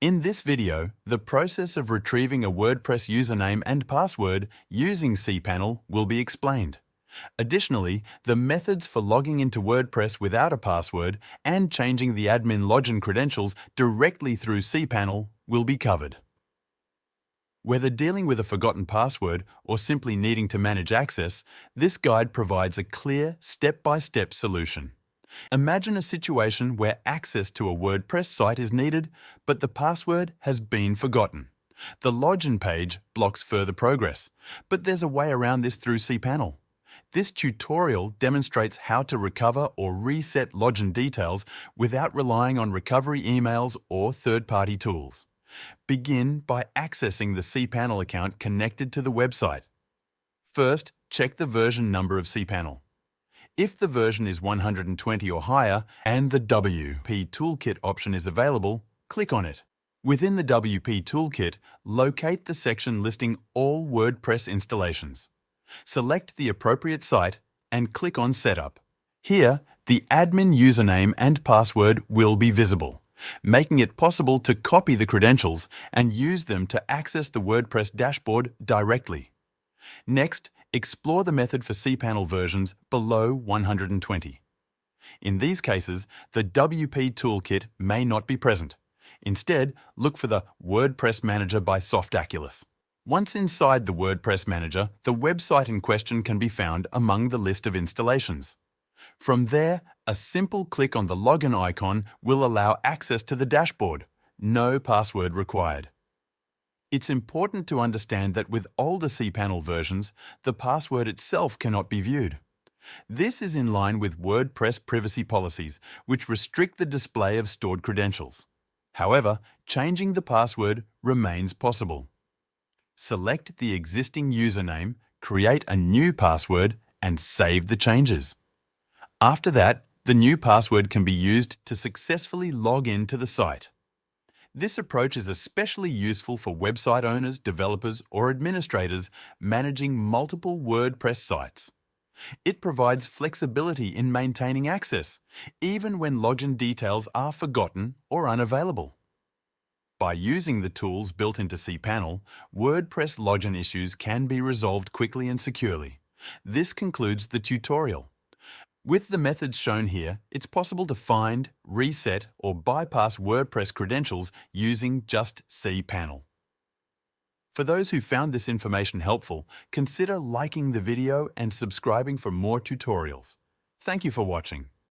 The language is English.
In this video, the process of retrieving a WordPress username and password using cPanel will be explained. Additionally, the methods for logging into WordPress without a password and changing the admin login credentials directly through cPanel will be covered. Whether dealing with a forgotten password or simply needing to manage access, this guide provides a clear, step-by-step solution. Imagine a situation where access to a WordPress site is needed, but the password has been forgotten. The login page blocks further progress, but there's a way around this through cPanel. This tutorial demonstrates how to recover or reset login details without relying on recovery emails or third-party tools. Begin by accessing the cPanel account connected to the website. First, check the version number of cPanel. If the version is 120 or higher and the WP Toolkit option is available, click on it. Within the WP Toolkit, locate the section listing all WordPress installations. Select the appropriate site and click on Setup. Here, the admin username and password will be visible, making it possible to copy the credentials and use them to access the WordPress dashboard directly. Next, explore the method for cPanel versions below 120. In these cases, the WP Toolkit may not be present. Instead, look for the WordPress Manager by Softaculous. Once inside the WordPress Manager, the website in question can be found among the list of installations. From there, a simple click on the login icon will allow access to the dashboard. No password required. It's important to understand that with older cPanel versions, the password itself cannot be viewed. This is in line with WordPress privacy policies, which restrict the display of stored credentials. However, changing the password remains possible. Select the existing username, create a new password, and save the changes. After that, the new password can be used to successfully log in to the site. This approach is especially useful for website owners, developers, or administrators managing multiple WordPress sites. It provides flexibility in maintaining access, even when login details are forgotten or unavailable. By using the tools built into cPanel, WordPress login issues can be resolved quickly and securely. This concludes the tutorial. With the methods shown here, it's possible to find, reset, or bypass WordPress credentials using just cPanel. For those who found this information helpful, consider liking the video and subscribing for more tutorials. Thank you for watching.